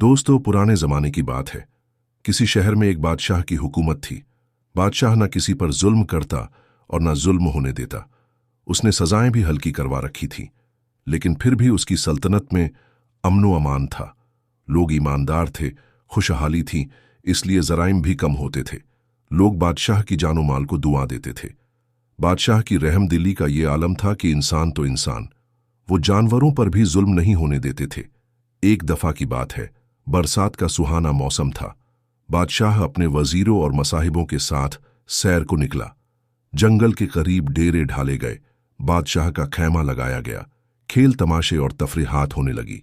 दोस्तों, पुराने जमाने की बात है। किसी शहर में एक बादशाह की हुकूमत थी। बादशाह न किसी पर जुल्म करता और न जुल्म होने देता। उसने सजाएं भी हल्की करवा रखी थी, लेकिन फिर भी उसकी सल्तनत में अमनो अमान था। लोग ईमानदार थे, खुशहाली थी, इसलिए जराइम भी कम होते थे। लोग बादशाह की जानो माल को दुआ देते थे। बादशाह की रहमदिली का ये आलम था कि इंसान तो इंसान, वो जानवरों पर भी जुल्म नहीं होने देते थे। एक दफा की बात है, बरसात का सुहाना मौसम था। बादशाह अपने वजीरों और मसाहिबों के साथ सैर को निकला। जंगल के करीब डेरे ढाले गए, बादशाह का खैमा लगाया गया। खेल तमाशे और तफरीहात होने लगी।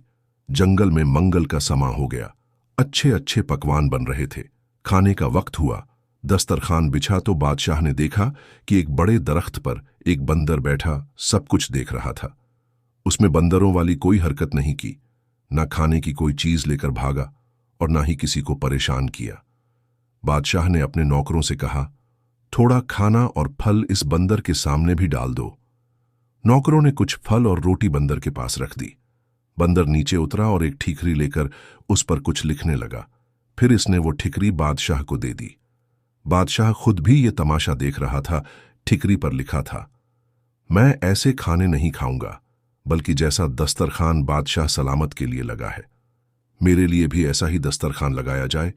जंगल में मंगल का समा हो गया। अच्छे अच्छे पकवान बन रहे थे। खाने का वक्त हुआ। दस्तरखान बिछा तो बादशाह ने देखा कि एक बड़े दरख्त पर एक बंदर बैठा सब कुछ देख रहा था। उसमें बंदरों वाली कोई हरकत नहीं की, न खाने की कोई चीज लेकर भागा और न ही किसी को परेशान किया। बादशाह ने अपने नौकरों से कहा, थोड़ा खाना और फल इस बंदर के सामने भी डाल दो। नौकरों ने कुछ फल और रोटी बंदर के पास रख दी। बंदर नीचे उतरा और एक ठीकरी लेकर उस पर कुछ लिखने लगा। फिर इसने वो ठिकरी बादशाह को दे दी। बादशाह खुद भी ये तमाशा देख रहा था। ठिकरी पर लिखा था, मैं ऐसे खाने नहीं खाऊंगा, बल्कि जैसा दस्तरखान बादशाह सलामत के लिए लगा है, मेरे लिए भी ऐसा ही दस्तरखान लगाया जाए,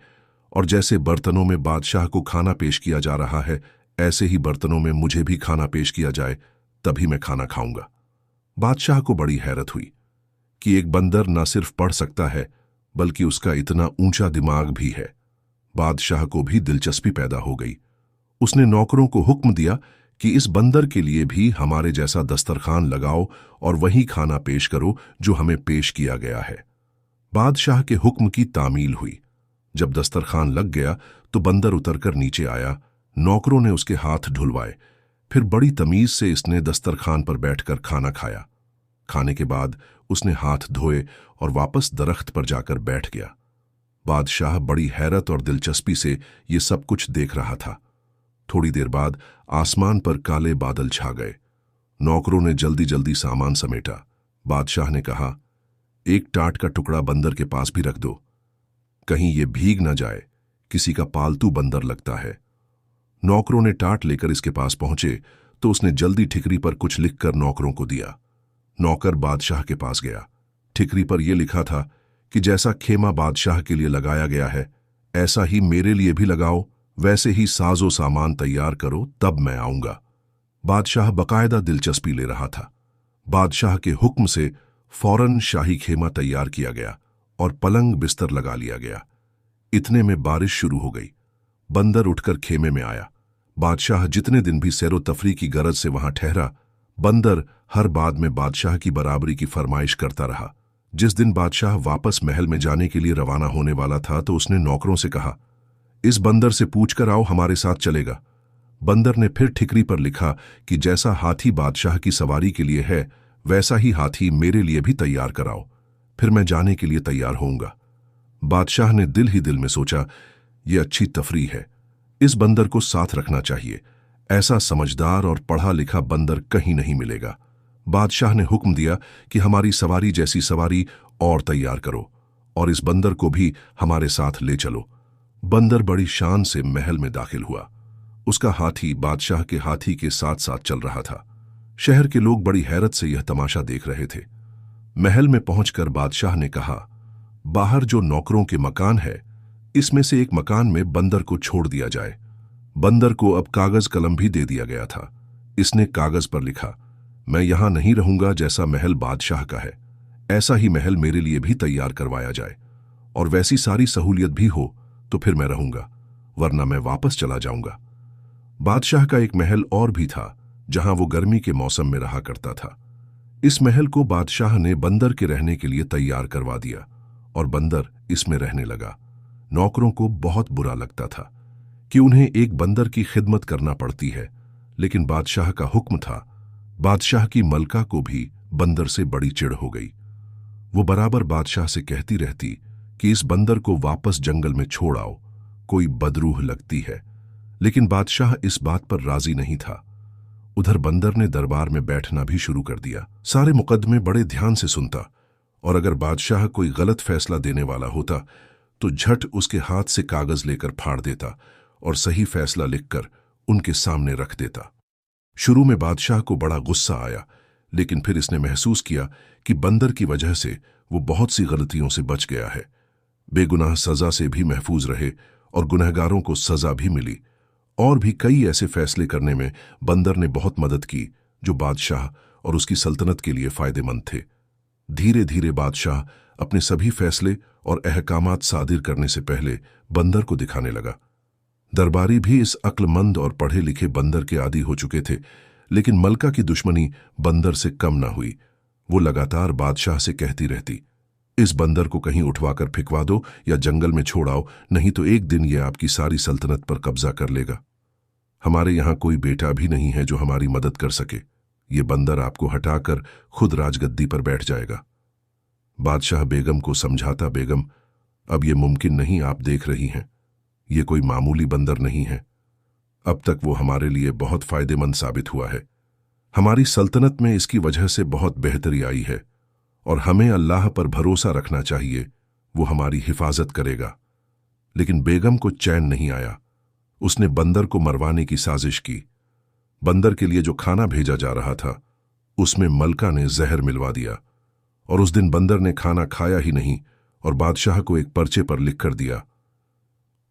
और जैसे बर्तनों में बादशाह को खाना पेश किया जा रहा है, ऐसे ही बर्तनों में मुझे भी खाना पेश किया जाए, तभी मैं खाना खाऊंगा। बादशाह को बड़ी हैरत हुई कि एक बंदर न सिर्फ पढ़ सकता है, बल्कि उसका इतना ऊंचा दिमाग भी है। बादशाह को भी दिलचस्पी पैदा हो गई। उसने नौकरों को हुक्म दिया कि इस बंदर के लिए भी हमारे जैसा दस्तरखान लगाओ और वही खाना पेश करो जो हमें पेश किया गया है। बादशाह के हुक्म की तामील हुई। जब दस्तरखान लग गया तो बंदर उतरकर नीचे आया। नौकरों ने उसके हाथ धुलवाए। फिर बड़ी तमीज से इसने दस्तरखान पर बैठकर खाना खाया। खाने के बाद उसने हाथ धोए और वापस दरख्त पर जाकर बैठ गया। बादशाह बड़ी हैरत और दिलचस्पी से ये सब कुछ देख रहा था। थोड़ी देर बाद आसमान पर काले बादल छा गए। नौकरों ने जल्दी जल्दी सामान समेटा। बादशाह ने कहा, एक टाट का टुकड़ा बंदर के पास भी रख दो, कहीं ये भीग न जाए, किसी का पालतू बंदर लगता है। नौकरों ने टाट लेकर इसके पास पहुंचे तो उसने जल्दी ठिकरी पर कुछ लिखकर नौकरों को दिया। नौकर बादशाह के पास गया। ठिकरी पर यह लिखा था कि जैसा खेमा बादशाह के लिए लगाया गया है, ऐसा ही मेरे लिए भी लगाओ, वैसे ही साजो सामान तैयार करो, तब मैं आऊंगा। बादशाह बकायदा दिलचस्पी ले रहा था। बादशाह के हुक्म से फौरन शाही खेमा तैयार किया गया और पलंग बिस्तर लगा लिया गया। इतने में बारिश शुरू हो गई। बंदर उठकर खेमे में आया। बादशाह जितने दिन भी सैरो तफरी की गरज से वहां ठहरा, बंदर हर बात में बादशाह की बराबरी की फरमाइश करता रहा। जिस दिन बादशाह वापस महल में जाने के लिए रवाना होने वाला था तो उसने नौकरों से कहा, इस बंदर से पूछकर आओ, हमारे साथ चलेगा। बंदर ने फिर ठिकरी पर लिखा कि जैसा हाथी बादशाह की सवारी के लिए है, वैसा ही हाथी मेरे लिए भी तैयार कराओ, फिर मैं जाने के लिए तैयार होऊंगा। बादशाह ने दिल ही दिल में सोचा, यह अच्छी तफरी है, इस बंदर को साथ रखना चाहिए। ऐसा समझदार और पढ़ा लिखा बंदर कहीं नहीं मिलेगा। बादशाह ने हुक्म दिया कि हमारी सवारी जैसी सवारी और तैयार करो और इस बंदर को भी हमारे साथ ले चलो। बंदर बड़ी शान से महल में दाखिल हुआ। उसका हाथी बादशाह के हाथी के साथ साथ चल रहा था। शहर के लोग बड़ी हैरत से यह तमाशा देख रहे थे। महल में पहुंचकर बादशाह ने कहा, बाहर जो नौकरों के मकान है, इसमें से एक मकान में बंदर को छोड़ दिया जाए। बंदर को अब कागज कलम भी दे दिया गया था। इसने कागज पर लिखा, मैं यहां नहीं रहूंगा, जैसा महल बादशाह का है ऐसा ही महल मेरे लिए भी तैयार करवाया जाए, और वैसी सारी सहूलियत भी हो तो फिर मैं रहूंगा, वरना मैं वापस चला जाऊंगा। बादशाह का एक महल और भी था, जहां वो गर्मी के मौसम में रहा करता था। इस महल को बादशाह ने बंदर के रहने के लिए तैयार करवा दिया और बंदर इसमें रहने लगा। नौकरों को बहुत बुरा लगता था कि उन्हें एक बंदर की खिदमत करना पड़ती है, लेकिन बादशाह का हुक्म था। बादशाह की मलका को भी बंदर से बड़ी चिढ़ हो गई। वो बराबर बादशाह से कहती रहती कि इस बंदर को वापस जंगल में छोड़ आओ, कोई बदरूह लगती है, लेकिन बादशाह इस बात पर राजी नहीं था। उधर बंदर ने दरबार में बैठना भी शुरू कर दिया। सारे मुकदमे बड़े ध्यान से सुनता और अगर बादशाह कोई गलत फैसला देने वाला होता तो झट उसके हाथ से कागज लेकर फाड़ देता और सही फैसला लिखकर उनके सामने रख देता। शुरू में बादशाह को बड़ा गुस्सा आया, लेकिन फिर इसने महसूस किया कि बंदर की वजह से वो बहुत सी गलतियों से बच गया है। बेगुनाह सजा से भी महफूज रहे और गुनहगारों को सजा भी मिली। और भी कई ऐसे फैसले करने में बंदर ने बहुत मदद की जो बादशाह और उसकी सल्तनत के लिए फायदेमंद थे। धीरे धीरे बादशाह अपने सभी फैसले और अहकामात सादिर करने से पहले बंदर को दिखाने लगा। दरबारी भी इस अक्लमंद और पढ़े लिखे बंदर के आदी हो चुके थे, लेकिन मलका की दुश्मनी बंदर से कम न हुई। वो लगातार बादशाह से कहती रहती, इस बंदर को कहीं उठवाकर फिकवा दो या जंगल में छोड़ाओ, नहीं तो एक दिन ये आपकी सारी सल्तनत पर कब्जा कर लेगा। हमारे यहां कोई बेटा भी नहीं है जो हमारी मदद कर सके। ये बंदर आपको हटाकर खुद राजगद्दी पर बैठ जाएगा। बादशाह बेगम को समझाता, बेगम अब ये मुमकिन नहीं, आप देख रही हैं ये कोई मामूली बंदर नहीं है। अब तक वो हमारे लिए बहुत फायदेमंद साबित हुआ है। हमारी सल्तनत में इसकी वजह से बहुत बेहतरी आई है और हमें अल्लाह पर भरोसा रखना चाहिए, वो हमारी हिफाजत करेगा। लेकिन बेगम को चैन नहीं आया। उसने बंदर को मरवाने की साजिश की। बंदर के लिए जो खाना भेजा जा रहा था उसमें मलका ने जहर मिलवा दिया और उस दिन बंदर ने खाना खाया ही नहीं और बादशाह को एक पर्चे पर लिख कर दिया,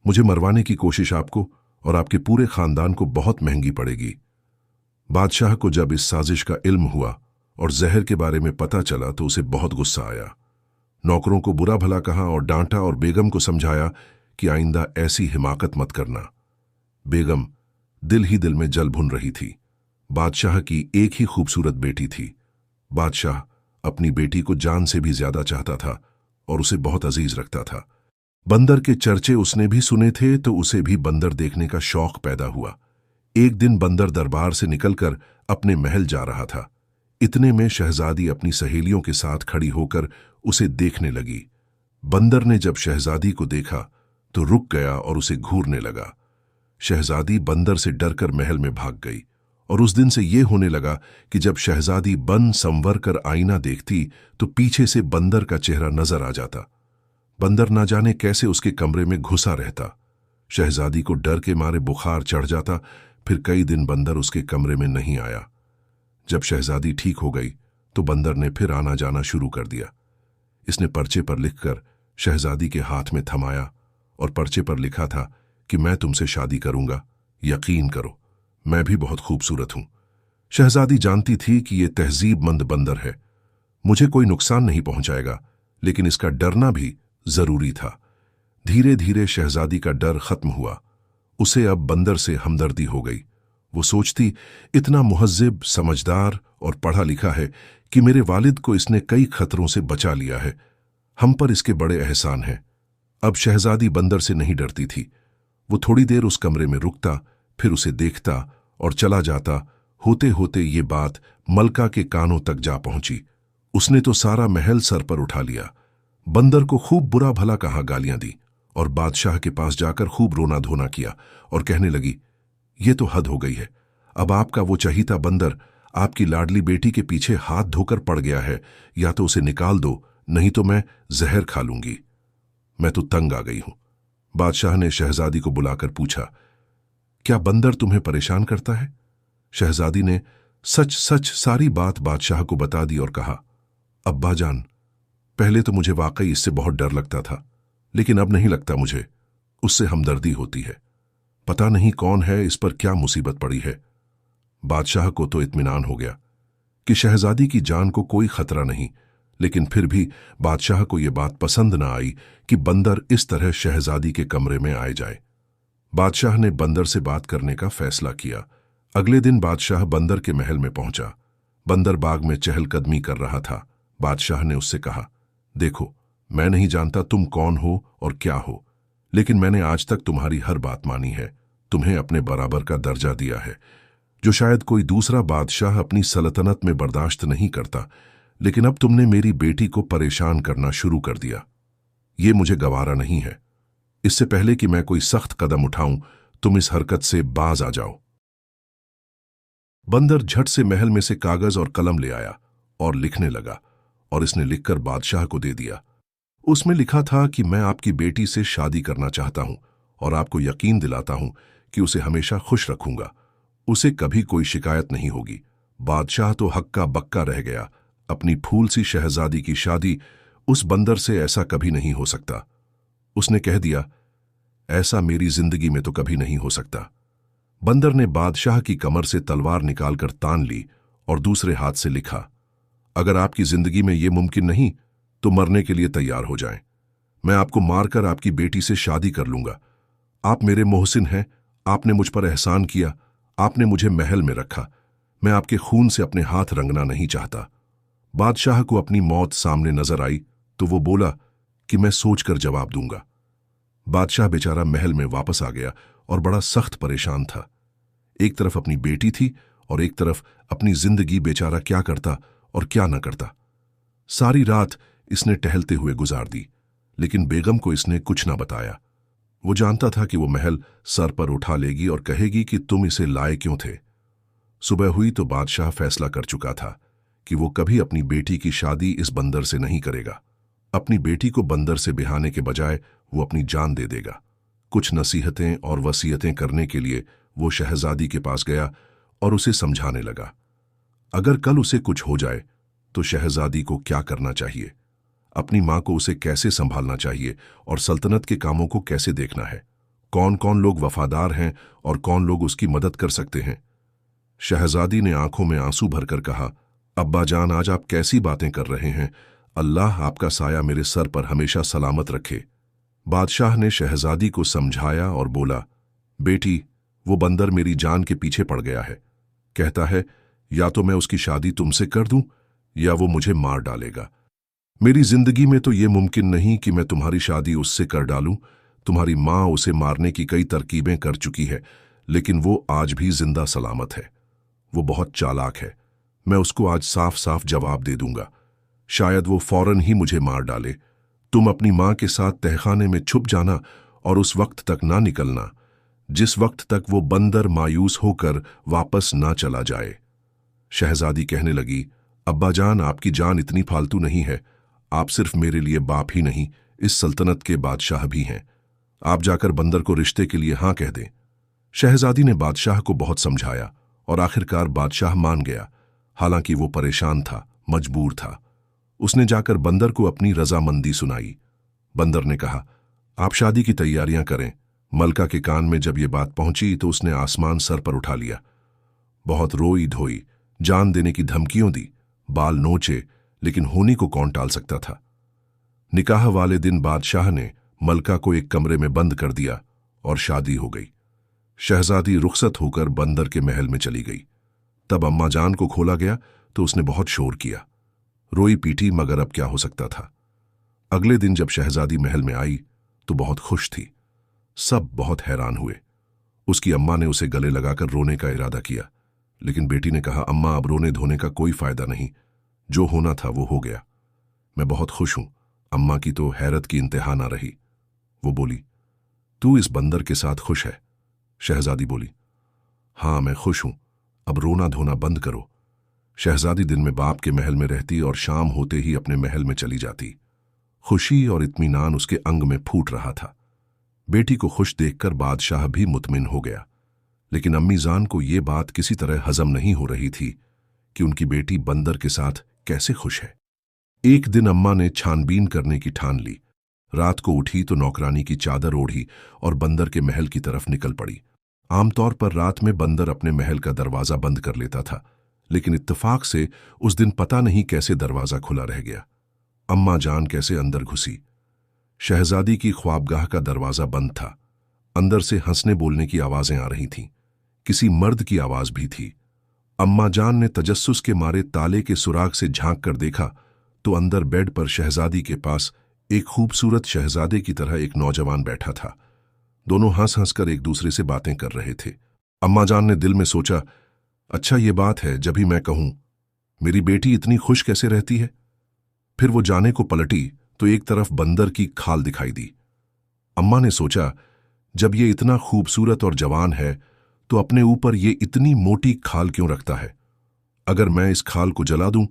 मुझे मरवाने की कोशिश आपको और आपके पूरे खानदान को बहुत महंगी पड़ेगी। बादशाह को जब इस साजिश का इल्म हुआ और जहर के बारे में पता चला तो उसे बहुत गुस्सा आया। नौकरों को बुरा भला कहा और डांटा और बेगम को समझाया कि आइंदा ऐसी हिमाकत मत करना। बेगम दिल ही दिल में जल भुन रही थी। बादशाह की एक ही खूबसूरत बेटी थी। बादशाह अपनी बेटी को जान से भी ज्यादा चाहता था और उसे बहुत अजीज रखता था। बंदर के चर्चे उसने भी सुने थे तो उसे भी बंदर देखने का शौक पैदा हुआ। एक दिन बंदर दरबार से निकलकर अपने महल जा रहा था। इतने में शहजादी अपनी सहेलियों के साथ खड़ी होकर उसे देखने लगी। बंदर ने जब शहजादी को देखा तो रुक गया और उसे घूरने लगा। शहजादी बंदर से डरकर महल में भाग गई और उस दिन से यह होने लगा कि जब शहजादी बन संवर कर आईना देखती तो पीछे से बंदर का चेहरा नजर आ जाता। बंदर ना जाने कैसे उसके कमरे में घुसा रहता। शहजादी को डर के मारे बुखार चढ़ जाता। फिर कई दिन बंदर उसके कमरे में नहीं आया। जब शहजादी ठीक हो गई तो बंदर ने फिर आना जाना शुरू कर दिया। इसने पर्चे पर लिखकर शहजादी के हाथ में थमाया और पर्चे पर लिखा था कि मैं तुमसे शादी करूंगा, यकीन करो मैं भी बहुत खूबसूरत हूं। शहजादी जानती थी कि यह तहजीबमंद बंदर है, मुझे कोई नुकसान नहीं पहुंचाएगा, लेकिन इसका डरना भी जरूरी था। धीरे धीरे शहजादी का डर खत्म हुआ। उसे अब बंदर से हमदर्दी हो गई। वो सोचती, इतना मुहज्जिब, समझदार और पढ़ा लिखा है कि मेरे वालिद को इसने कई खतरों से बचा लिया है। हम पर इसके बड़े एहसान हैं। अब शहजादी बंदर से नहीं डरती थी। वो थोड़ी देर उस कमरे में रुकता, फिर उसे देखता और चला जाता। होते होते ये बात मलका के कानों तक जा पहुंची। उसने तो सारा महल सर पर उठा लिया। बंदर को खूब बुरा भला कहा, गालियां दी और बादशाह के पास जाकर खूब रोना धोना किया और कहने लगी, ये तो हद हो गई है। अब आपका वो चहीता बंदर आपकी लाडली बेटी के पीछे हाथ धोकर पड़ गया है। या तो उसे निकाल दो, नहीं तो मैं जहर खा लूंगी। मैं तो तंग आ गई हूं। बादशाह ने शहजादी को बुलाकर पूछा, क्या बंदर तुम्हें परेशान करता है? शहजादी ने सच सच सारी बात बादशाह को बता दी और कहा, अब्बा जान, पहले तो मुझे वाकई इससे बहुत डर लगता था, लेकिन अब नहीं लगता। मुझे उससे हमदर्दी होती है। पता नहीं कौन है, इस पर क्या मुसीबत पड़ी है। बादशाह को तो इत्मीनान हो गया कि शहजादी की जान को कोई खतरा नहीं, लेकिन फिर भी बादशाह को यह बात पसंद न आई कि बंदर इस तरह शहजादी के कमरे में आए जाए। बादशाह ने बंदर से बात करने का फैसला किया। अगले दिन बादशाह बंदर के महल में पहुंचा। बंदर बाग में चहलकदमी कर रहा था। बादशाह ने उससे कहा, देखो, मैं नहीं जानता तुम कौन हो और क्या हो, लेकिन मैंने आज तक तुम्हारी हर बात मानी है, तुम्हें अपने बराबर का दर्जा दिया है, जो शायद कोई दूसरा बादशाह अपनी सल्तनत में बर्दाश्त नहीं करता। लेकिन अब तुमने मेरी बेटी को परेशान करना शुरू कर दिया। ये मुझे गवारा नहीं है। इससे पहले कि मैं कोई सख्त कदम उठाऊं, तुम इस हरकत से बाज आ जाओ। बंदर झट से महल में से कागज और कलम ले आया और लिखने लगा और इसने लिखकर बादशाह को दे दिया। उसमें लिखा था कि मैं आपकी बेटी से शादी करना चाहता हूं और आपको यकीन दिलाता हूं कि उसे हमेशा खुश रखूंगा। उसे कभी कोई शिकायत नहीं होगी। बादशाह तो हक्का बक्का रह गया। अपनी फूल सी शहजादी की शादी उस बंदर से ऐसा कभी नहीं हो सकता। उसने कह दिया, ऐसा मेरी जिंदगी में तो कभी नहीं हो सकता। बंदर ने बादशाह की कमर से तलवार निकालकर तान ली और दूसरे हाथ से लिखा, अगर आपकी जिंदगी में यह मुमकिन नहीं तो मरने के लिए तैयार हो जाएं। मैं आपको मारकर आपकी बेटी से शादी कर लूंगा। आप मेरे मोहसिन हैं, आपने मुझ पर एहसान किया, आपने मुझे महल में रखा। मैं आपके खून से अपने हाथ रंगना नहीं चाहता। बादशाह को अपनी मौत सामने नजर आई तो वो बोला कि मैं सोचकर जवाब दूंगा। बादशाह बेचारा महल में वापस आ गया और बड़ा सख्त परेशान था। एक तरफ अपनी बेटी थी और एक तरफ अपनी जिंदगी बेचारा क्या करता और क्या न करता। सारी रात इसने टहलते हुए गुजार दी, लेकिन बेगम को इसने कुछ न बताया। वो जानता था कि वो महल सर पर उठा लेगी और कहेगी कि तुम इसे लाए क्यों थे। सुबह हुई तो बादशाह फैसला कर चुका था कि वो कभी अपनी बेटी की शादी इस बंदर से नहीं करेगा। अपनी बेटी को बंदर से बिहाने के बजाय वो अपनी जान दे देगा। कुछ नसीहतें और वसीयतें करने के लिए वो शहजादी के पास गया और उसे समझाने लगा। अगर कल उसे कुछ हो जाए तो शहजादी को क्या करना चाहिए, अपनी मां को उसे कैसे संभालना चाहिए और सल्तनत के कामों को कैसे देखना है, कौन कौन लोग वफादार हैं और कौन लोग उसकी मदद कर सकते हैं। शहजादी ने आंखों में आंसू भरकर कहा, अब्बा जान, आज आप कैसी बातें कर रहे हैं। अल्लाह आपका साया मेरे सर पर हमेशा सलामत रखे। बादशाह ने शहजादी को समझाया और बोला, बेटी, वो बंदर मेरी जान के पीछे पड़ गया है। कहता है या तो मैं उसकी शादी तुमसे कर दूं या वो मुझे मार डालेगा। मेरी जिंदगी में तो ये मुमकिन नहीं कि मैं तुम्हारी शादी उससे कर डालूं। तुम्हारी मां उसे मारने की कई तरकीबें कर चुकी है, लेकिन वो आज भी जिंदा सलामत है। वो बहुत चालाक है। मैं उसको आज साफ साफ जवाब दे दूंगा। शायद वो फौरन ही मुझे मार डाले। तुम अपनी मां के साथ तहखाने में छुप जाना और उस वक्त तक ना निकलना जिस वक्त तक वो बंदर मायूस होकर वापस ना चला जाए। शहजादी कहने लगी, अब्बा जान, आपकी जान इतनी फालतू नहीं है। आप सिर्फ मेरे लिए बाप ही नहीं, इस सल्तनत के बादशाह भी हैं। आप जाकर बंदर को रिश्ते के लिए हां कह दें। शहजादी ने बादशाह को बहुत समझाया और आखिरकार बादशाह मान गया। हालांकि वो परेशान था, मजबूर था। उसने जाकर बंदर को अपनी रजामंदी सुनाई। बंदर ने कहा, आप शादी की तैयारियां करें। मलका के कान में जब ये बात पहुंची तो उसने आसमान सर पर उठा लिया। बहुत रोई धोई, जान देने की धमकियों दी, बाल नोचे, लेकिन होनी को कौन टाल सकता था। निकाह वाले दिन बादशाह ने मलका को एक कमरे में बंद कर दिया और शादी हो गई। शहजादी रुखसत होकर बंदर के महल में चली गई। तब अम्मा जान को खोला गया तो उसने बहुत शोर किया, रोई पीटी, मगर अब क्या हो सकता था। अगले दिन जब शहजादी महल में आई तो बहुत खुश थी। सब बहुत हैरान हुए। उसकी अम्मा ने उसे गले लगाकर रोने का इरादा किया, लेकिन बेटी ने कहा, अम्मा, अब रोने धोने का कोई फायदा नहीं। जो होना था वो हो गया। मैं बहुत खुश हूं। अम्मा की तो हैरत की इंतहा ना रही। वो बोली, तू इस बंदर के साथ खुश है? शहजादी बोली, हां, मैं खुश हूं। अब रोना धोना बंद करो। शहजादी दिन में बाप के महल में रहती और शाम होते ही अपने महल में चली जाती। खुशी और इत्मीनान उसके अंग में फूट रहा था। बेटी को खुश देखकर बादशाह भी मुतमिन हो गया, लेकिन अम्मी जान को ये बात किसी तरह हजम नहीं हो रही थी कि उनकी बेटी बंदर के साथ कैसे खुश है। एक दिन अम्मा ने छानबीन करने की ठान ली। रात को उठी तो नौकरानी की चादर ओढ़ी और बंदर के महल की तरफ निकल पड़ी। आमतौर पर रात में बंदर अपने महल का दरवाजा बंद कर लेता था, लेकिन इत्तेफाक से उस दिन पता नहीं कैसे दरवाजा खुला रह गया। अम्मा जान कैसे अंदर घुसी। शहजादी की ख्वाबगाह का दरवाजा बंद था। अंदर से हंसने बोलने की आवाजें आ रही थीं। किसी मर्द की आवाज भी थी। अम्मा जान ने तजस्सुस के मारे ताले के सुराग से झांक कर देखा तो अंदर बेड पर शहजादी के पास एक खूबसूरत शहजादे की तरह एक नौजवान बैठा था। दोनों हंस हंसकर एक दूसरे से बातें कर रहे थे। अम्मा जान ने दिल में सोचा, अच्छा ये बात है, जब ही मैं कहूं मेरी बेटी इतनी खुश कैसे रहती है। फिर वो जाने को पलटी तो एक तरफ बंदर की खाल दिखाई दी। अम्मा ने सोचा, जब ये इतना खूबसूरत और जवान है तो अपने ऊपर ये इतनी मोटी खाल क्यों रखता है। अगर मैं इस खाल को जला दूं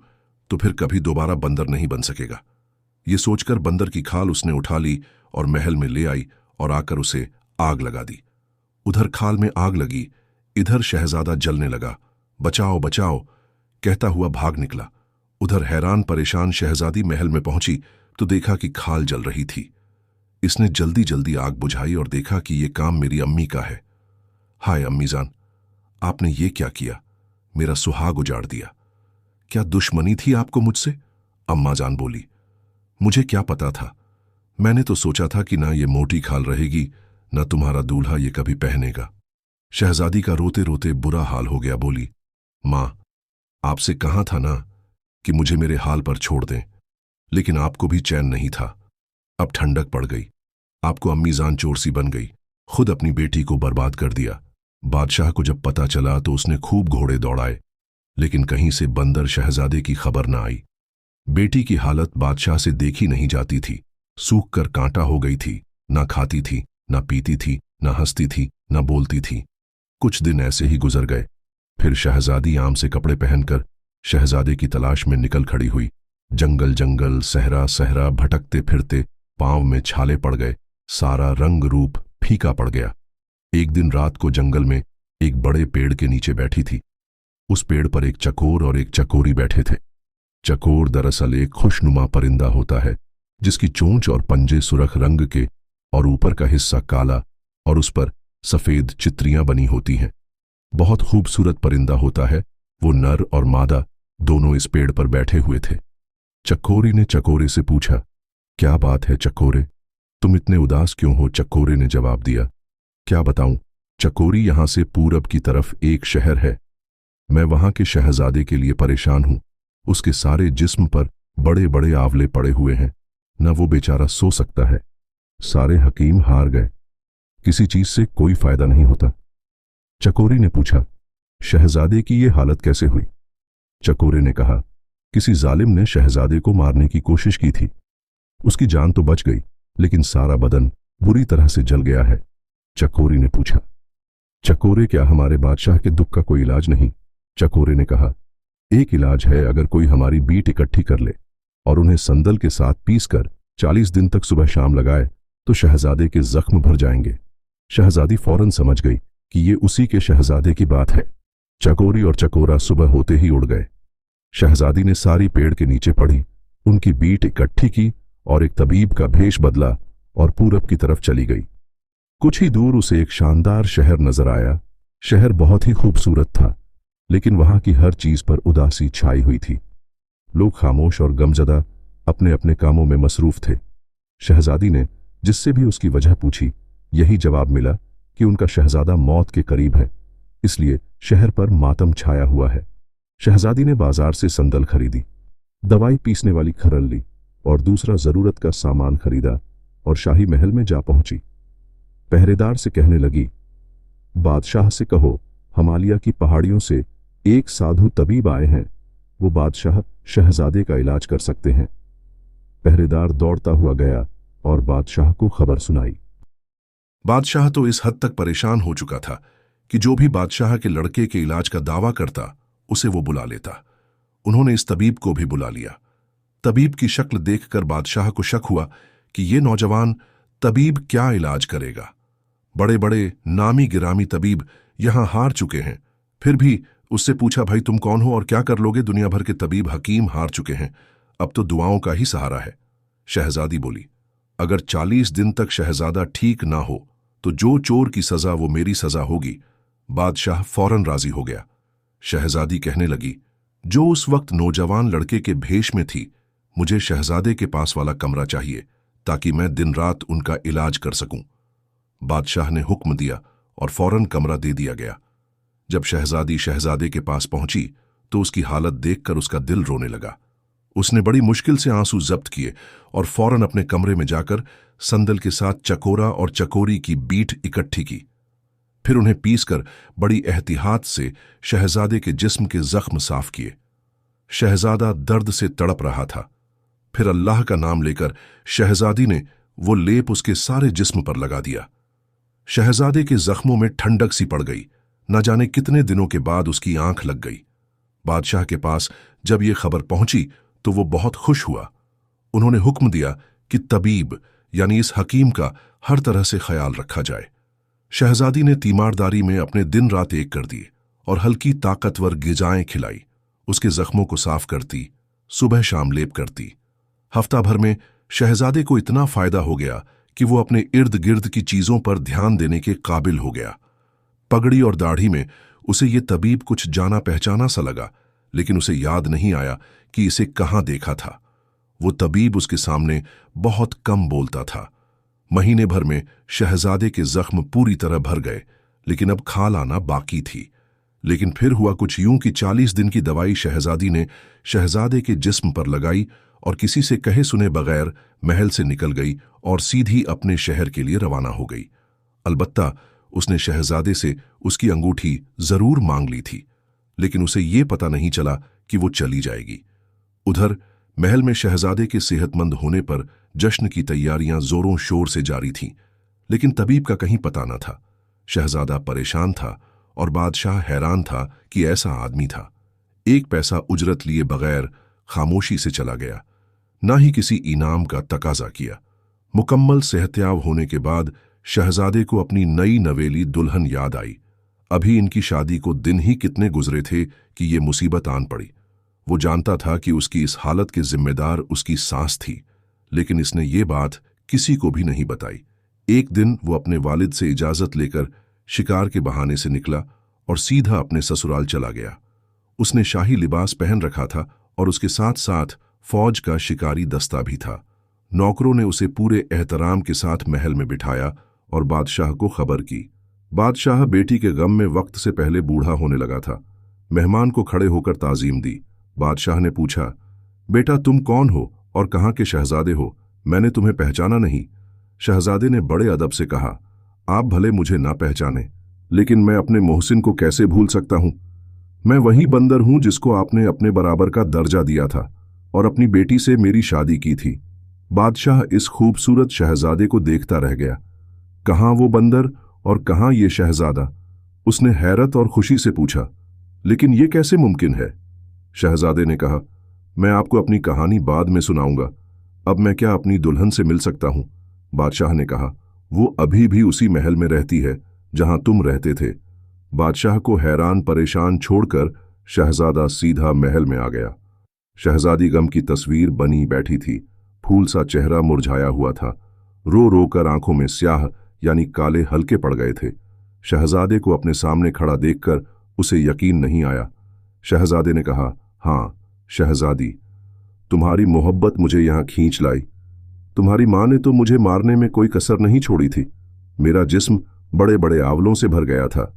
तो फिर कभी दोबारा बंदर नहीं बन सकेगा। ये सोचकर बंदर की खाल उसने उठा ली और महल में ले आई और आकर उसे आग लगा दी। उधर खाल में आग लगी, इधर शहजादा जलने लगा। बचाओ बचाओ कहता हुआ भाग निकला। उधर हैरान परेशान शहजादी महल में पहुंची तो देखा कि खाल जल रही थी। इसने जल्दी जल्दी आग बुझाई और देखा कि ये काम मेरी अम्मी का है। हाय अम्मीजान, आपने ये क्या किया? मेरा सुहाग उजाड़ दिया। क्या दुश्मनी थी आपको मुझसे? अम्मा जान बोली। मुझे क्या पता था, मैंने तो सोचा था कि ना ये मोटी खाल रहेगी, ना तुम्हारा दूल्हा ये कभी पहनेगा। शहजादी का रोते रोते बुरा हाल हो गया। बोली, मां, आपसे कहा था ना कि मुझे मेरे हाल पर छोड़ दें, लेकिन आपको भी चैन नहीं था। अब ठंडक पड़ गई, आपको अम्मीजान चोर सी बन गई, खुद अपनी बेटी को बर्बाद कर दिया। बादशाह को जब पता चला तो उसने खूब घोड़े दौड़ाए, लेकिन कहीं से बंदर शहजादे की खबर न आई। बेटी की हालत बादशाह से देखी नहीं जाती थी, सूख कर कांटा हो गई थी, ना खाती थी, ना पीती थी, ना हंसती थी, ना बोलती थी। कुछ दिन ऐसे ही गुजर गए। फिर शहजादी आम से कपड़े पहनकर शहजादे की तलाश में निकल खड़ी हुई। जंगल जंगल, सहरा सहरा भटकते फिरते पांव में छाले पड़ गए, सारा रंग रूप फीका पड़ गया। एक दिन रात को जंगल में एक बड़े पेड़ के नीचे बैठी थी। उस पेड़ पर एक चकोर और एक चकोरी बैठे थे। चकोर दरअसल एक खुशनुमा परिंदा होता है, जिसकी चोंच और पंजे सुर्ख रंग के और ऊपर का हिस्सा काला और उस पर सफेद चित्रियां बनी होती हैं। बहुत खूबसूरत परिंदा होता है। वो नर और मादा दोनों इस पेड़ पर बैठे हुए थे। चकोरी ने चकोरे से पूछा, क्या बात है चकोरे, तुम इतने उदास क्यों हो? चकोरे ने जवाब दिया, क्या बताऊं चकोरी, यहां से पूरब की तरफ एक शहर है, मैं वहां के शहजादे के लिए परेशान हूं। उसके सारे जिस्म पर बड़े बड़े आवले पड़े हुए हैं, न वो बेचारा सो सकता है। सारे हकीम हार गए, किसी चीज से कोई फायदा नहीं होता। चकोरी ने पूछा, शहजादे की ये हालत कैसे हुई? चकोरे ने कहा, किसी जालिम ने शहजादे को मारने की कोशिश की थी। उसकी जान तो बच गई, लेकिन सारा बदन बुरी तरह से जल गया है। चकोरी ने पूछा, चकोरे, क्या हमारे बादशाह के दुख का कोई इलाज नहीं? चकोरे ने कहा, एक इलाज है, अगर कोई हमारी बीट इकट्ठी कर ले और उन्हें संदल के साथ पीसकर 40 दिन तक सुबह शाम लगाए तो शहजादे के जख्म भर जाएंगे। शहजादी फौरन समझ गई कि ये उसी के शहजादे की बात है। चकोरी और चकोरा सुबह होते ही उड़ गए। शहजादी ने सारी पेड़ के नीचे पड़ी, उनकी बीट इकट्ठी की और एक तबीब का भेष बदला और पूरब की तरफ चली गई। कुछ ही दूर उसे एक शानदार शहर नजर आया। शहर बहुत ही खूबसूरत था, लेकिन वहां की हर चीज पर उदासी छाई हुई थी। लोग खामोश और गमजदा अपने अपने कामों में मसरूफ थे। शहजादी ने जिससे भी उसकी वजह पूछी, यही जवाब मिला कि उनका शहजादा मौत के करीब है, इसलिए शहर पर मातम छाया हुआ है। शहजादी ने बाजार से संदल खरीदी, दवाई पीसने वाली खरल ली और दूसरा जरूरत का सामान खरीदा और शाही महल में जा पहुंची। पहरेदार से कहने लगी, बादशाह से कहो हिमालय की पहाड़ियों से एक साधु तबीब आए हैं, वो बादशाह शहजादे का इलाज कर सकते हैं। पहरेदार दौड़ता हुआ गया और बादशाह को खबर सुनाई। बादशाह तो इस हद तक परेशान हो चुका था कि जो भी बादशाह के लड़के के इलाज का दावा करता उसे वो बुला लेता। उन्होंने इस तबीब को भी बुला लिया। तबीब की शक्ल देखकर बादशाह को शक हुआ कि ये नौजवान तबीब क्या इलाज करेगा। बड़े बड़े नामी गिरामी तबीब यहां हार चुके हैं, फिर भी उससे पूछा, भाई तुम कौन हो और क्या कर लोगे? दुनिया भर के तबीब हकीम हार चुके हैं, अब तो दुआओं का ही सहारा है। शहजादी बोली, अगर 40 दिन तक शहजादा ठीक ना हो तो जो चोर की सजा वो मेरी सजा होगी। बादशाह फौरन राजी हो गया। शहजादी कहने लगी, जो उस वक्त नौजवान लड़के के भेष में थी, मुझे शहजादे के पास वाला कमरा चाहिए ताकि मैं दिन रात उनका इलाज कर सकूं। बादशाह ने हुक्म दिया और फौरन कमरा दे दिया गया। जब शहजादी शहजादे के पास पहुंची तो उसकी हालत देखकर उसका दिल रोने लगा। उसने बड़ी मुश्किल से आंसू जब्त किए और फौरन अपने कमरे में जाकर संदल के साथ चकोरा और चकोरी की बीट इकट्ठी की। फिर उन्हें पीसकर बड़ी एहतियात से शहजादे के जिस्म के जख्म साफ किए। शहजादा दर्द से तड़प रहा था। फिर अल्लाह का नाम लेकर शहजादी ने वो लेप उसके सारे जिस्म पर लगा दिया। शहजादे के जख्मों में ठंडक सी पड़ गई। न जाने कितने दिनों के बाद उसकी आंख लग गई। बादशाह के पास जब ये खबर पहुंची तो वो बहुत खुश हुआ। उन्होंने हुक्म दिया कि तबीब यानी इस हकीम का हर तरह से ख्याल रखा जाए। शहजादी ने तीमारदारी में अपने दिन रात एक कर दिए और हल्की ताकतवर गिजाएं खिलाई। उसके जख्मों को साफ करती, सुबह शाम लेप करती। हफ्ता भर में शहजादे को इतना फायदा हो गया कि वो अपने इर्द गिर्द की चीजों पर ध्यान देने के काबिल हो गया। पगड़ी और दाढ़ी में उसे ये तबीब कुछ जाना पहचाना सा लगा, लेकिन उसे याद नहीं आया कि इसे कहाँ देखा था। वो तबीब उसके सामने बहुत कम बोलता था। महीने भर में शहजादे के जख्म पूरी तरह भर गए, लेकिन अब खाल आना बाकी थी। लेकिन फिर हुआ कुछ यूं कि 40 दिन की दवाई शहजादी ने शहजादे के जिस्म पर लगाई और किसी से कहे सुने बगैर महल से निकल गई और सीधी अपने शहर के लिए रवाना हो गई। अलबत्ता उसने शहजादे से उसकी अंगूठी जरूर मांग ली थी, लेकिन उसे ये पता नहीं चला कि वो चली जाएगी। उधर महल में शहजादे के सेहतमंद होने पर जश्न की तैयारियां जोरों शोर से जारी थीं, लेकिन तबीब का कहीं पता न था। शहजादा परेशान था और बादशाह हैरान था कि ऐसा आदमी था। एक पैसा उजरत लिए बगैर खामोशी से चला गया, ना ही किसी इनाम का तकाजा किया। मुकम्मल सेहतयाब होने के बाद शहजादे को अपनी नई नवेली दुल्हन याद आई। अभी इनकी शादी को दिन ही कितने गुजरे थे कि ये मुसीबत आन पड़ी। वो जानता था कि उसकी इस हालत के जिम्मेदार उसकी सास थी, लेकिन इसने ये बात किसी को भी नहीं बताई। एक दिन वो अपने वालिद से इजाजत लेकर शिकार के बहाने से निकला और सीधा अपने ससुराल चला गया। उसने शाही लिबास पहन रखा था और उसके साथ साथ फौज का शिकारी दस्ता भी था। नौकरों ने उसे पूरे एहतराम के साथ महल में बिठाया और बादशाह को खबर की। बादशाह बेटी के गम में वक्त से पहले बूढ़ा होने लगा था। मेहमान को खड़े होकर ताजीम दी। बादशाह ने पूछा, बेटा तुम कौन हो और कहाँ के शहजादे हो? मैंने तुम्हें पहचाना नहीं। शहजादे ने बड़े अदब से कहा, आप भले मुझे ना पहचाने, लेकिन मैं अपने मोहसिन को कैसे भूल सकता हूं? मैं वही बंदर हूं जिसको आपने अपने बराबर का दर्जा दिया था और अपनी बेटी से मेरी शादी की थी। बादशाह इस खूबसूरत शहजादे को देखता रह गया। कहाँ वो बंदर और कहाँ ये शहजादा? उसने हैरत और खुशी से पूछा, लेकिन ये कैसे मुमकिन है? शहजादे ने कहा, मैं आपको अपनी कहानी बाद में सुनाऊंगा। अब मैं क्या अपनी दुल्हन से मिल सकता हूं? बादशाह ने कहा, वो अभी भी उसी महल में रहती है जहां तुम रहते थे। बादशाह को हैरान परेशान छोड़कर शहजादा सीधा महल में आ गया। शहजादी गम की तस्वीर बनी बैठी थी। फूल सा चेहरा मुरझाया हुआ था। रो रो कर आंखों में स्याह यानी काले हल्के पड़ गए थे। शहजादे को अपने सामने खड़ा देखकर उसे यकीन नहीं आया। शहजादे ने कहा, हाँ शहजादी, तुम्हारी मोहब्बत मुझे यहां खींच लाई। तुम्हारी मां ने तो मुझे मारने में कोई कसर नहीं छोड़ी थी। मेरा जिस्म बड़े बड़े आवलों से भर गया था।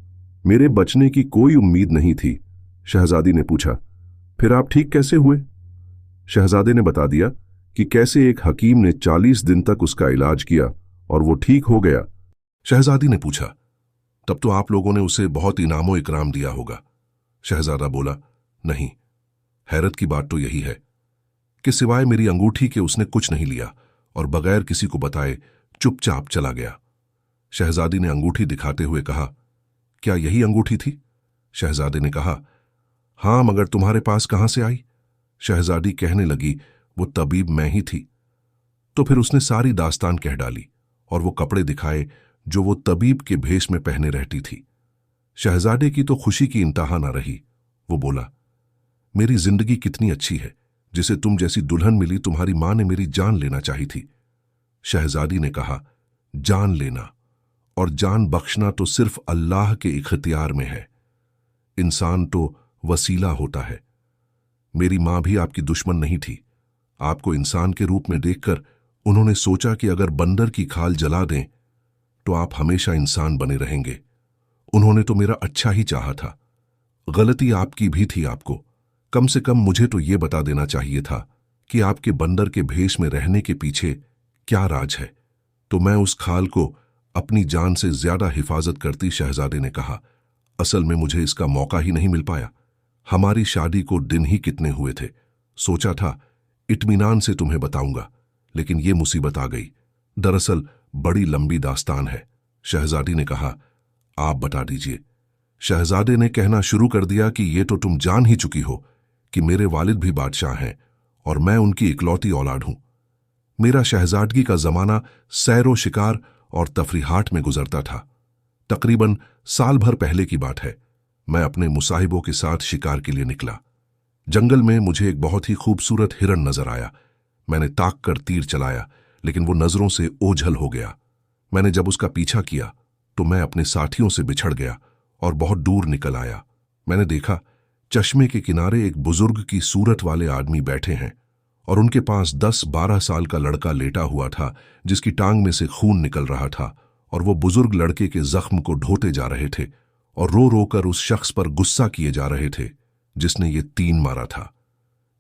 मेरे बचने की कोई उम्मीद नहीं थी। शहजादी ने पूछा, फिर आप ठीक कैसे हुए? शहजादे ने बता दिया कि कैसे एक हकीम ने 40 दिन तक उसका इलाज किया और वो ठीक हो गया। शहजादी ने पूछा, तब तो आप लोगों ने उसे बहुत इनामो इकराम दिया होगा। शहजादा बोला, नहीं, हैरत की बात तो यही है कि सिवाय मेरी अंगूठी के उसने कुछ नहीं लिया और बगैर किसी को बताए चुपचाप चला गया। शहजादी ने अंगूठी दिखाते हुए कहा, क्या यही अंगूठी थी? शहजादे ने कहा, हां, मगर तुम्हारे पास कहां से आई? शहजादी कहने लगी, वो तबीब मैं ही थी। तो फिर उसने सारी दास्तान कह डाली और वो कपड़े दिखाए जो वो तबीब के भेष में पहने रहती थी। शहजादे की तो खुशी की इंतहा न रही। वो बोला, मेरी जिंदगी कितनी अच्छी है, जिसे तुम जैसी दुल्हन मिली। तुम्हारी मां ने मेरी जान लेना चाही थी। शहजादी ने कहा, जान लेना और जान बख्शना तो सिर्फ अल्लाह के इख्तियार में है। इंसान तो वसीला होता है। मेरी मां भी आपकी दुश्मन नहीं थी। आपको इंसान के रूप में देखकर उन्होंने सोचा कि अगर बंदर की खाल जला दें तो आप हमेशा इंसान बने रहेंगे। उन्होंने तो मेरा अच्छा ही चाहा था। गलती आपकी भी थी। आपको कम से कम मुझे तो ये बता देना चाहिए था कि आपके बंदर के भेष में रहने के पीछे क्या राज है, तो मैं उस खाल को अपनी जान से ज्यादा हिफाजत करती। शहजादे ने कहा, असल में मुझे इसका मौका ही नहीं मिल पाया। हमारी शादी को दिन ही कितने हुए थे। सोचा था इत्मीनान से तुम्हें बताऊंगा, लेकिन ये मुसीबत आ गई। दरअसल बड़ी लंबी दास्तान है। शहजादी ने कहा, आप बता दीजिए। शहजादे ने कहना शुरू कर दिया कि ये तो तुम जान ही चुकी हो कि मेरे वालिद भी बादशाह हैं और मैं उनकी इकलौती औलाद हूं। मेरा शहजादगी का जमाना सैरो शिकार और तफरीहाट में गुजरता था। तकरीबन साल भर पहले की बात है। मैं अपने मुसाहिबों के साथ शिकार के लिए निकला। जंगल में मुझे एक बहुत ही खूबसूरत हिरन नजर आया। मैंने ताक कर तीर चलाया, लेकिन वो नजरों से ओझल हो गया। मैंने जब उसका पीछा किया तो मैं अपने साथियों से बिछड़ गया और बहुत दूर निकल आया। मैंने देखा चश्मे के किनारे एक बुजुर्ग की सूरत वाले आदमी बैठे हैं और उनके पास 10-12 साल का लड़का लेटा हुआ था, जिसकी टांग में से खून निकल रहा था, और वो बुजुर्ग लड़के के जख्म को ढोते जा रहे थे और रो रो कर उस शख्स पर गुस्सा किए जा रहे थे जिसने ये तीन मारा था।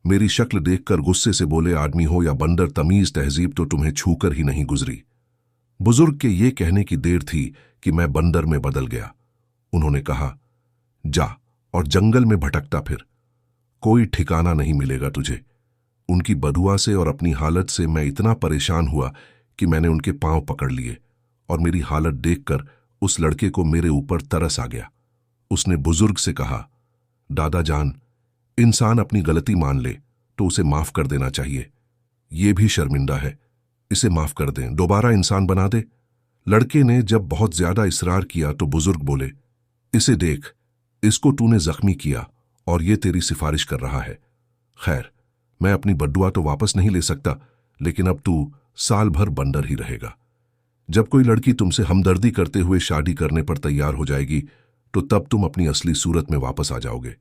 मेरी शक्ल देखकर गुस्से से बोले, आदमी हो या बंदर, तमीज तहजीब तो तुम्हें छूकर ही नहीं गुजरी। बुजुर्ग के ये कहने की देर थी कि मैं बंदर में बदल गया। उन्होंने कहा, जा और जंगल में भटकता फिर, कोई ठिकाना नहीं मिलेगा तुझे। उनकी बदुआ से और अपनी हालत से मैं इतना परेशान हुआ कि मैंने उनके पांव पकड़ लिए और मेरी हालत देखकर उस लड़के को मेरे ऊपर तरस आ गया। उसने बुजुर्ग से कहा, दादा जान, इंसान अपनी गलती मान ले तो उसे माफ कर देना चाहिए। ये भी शर्मिंदा है, इसे माफ कर दें, दोबारा इंसान बना दे। लड़के ने जब बहुत ज्यादा इसरार किया तो बुजुर्ग बोले, इसे देख, इसको तूने जख्मी किया और ये तेरी सिफारिश कर रहा है। खैर, मैं अपनी बद्दुआ तो वापस नहीं ले सकता, लेकिन अब तू साल भर बंदर ही रहेगा। जब कोई लड़की तुमसे हमदर्दी करते हुए शादी करने पर तैयार हो जाएगी तो तब तुम अपनी असली सूरत में वापस आ जाओगे।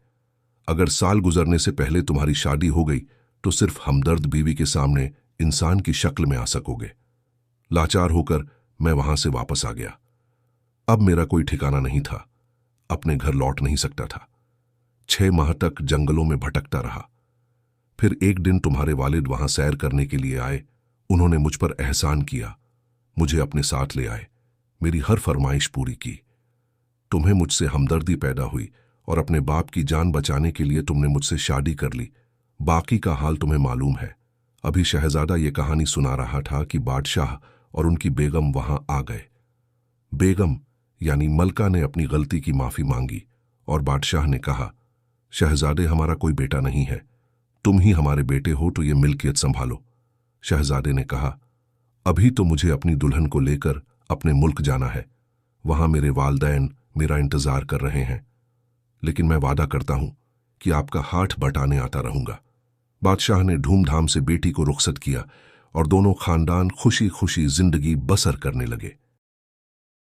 अगर साल गुजरने से पहले तुम्हारी शादी हो गई तो सिर्फ हमदर्द बीवी के सामने इंसान की शक्ल में आ सकोगे। लाचार होकर मैं वहां से वापस आ गया। अब मेरा कोई ठिकाना नहीं था, अपने घर लौट नहीं सकता था। 6 माह तक जंगलों में भटकता रहा। फिर एक दिन तुम्हारे वालिद वहां सैर करने के लिए आए। उन्होंने मुझ पर एहसान किया, मुझे अपने साथ ले आए, मेरी हर फरमाइश पूरी की। तुम्हें मुझसे हमदर्दी पैदा हुई और अपने बाप की जान बचाने के लिए तुमने मुझसे शादी कर ली। बाकी का हाल तुम्हें मालूम है। अभी शहजादा ये कहानी सुना रहा था कि बादशाह और उनकी बेगम वहां आ गए। बेगम यानी मलका ने अपनी गलती की माफी मांगी और बादशाह ने कहा, शहजादे, हमारा कोई बेटा नहीं है, तुम ही हमारे बेटे हो, तो ये मिल्कियत संभालो। शहजादे ने कहा, अभी तो मुझे अपनी दुल्हन को लेकर अपने मुल्क जाना है। वहां मेरे वालदैन मेरा इंतजार कर रहे हैं, लेकिन मैं वादा करता हूं कि आपका हाथ बटाने आता रहूंगा। बादशाह ने धूमधाम से बेटी को रुखसत किया और दोनों खानदान खुशी खुशी जिंदगी बसर करने लगे।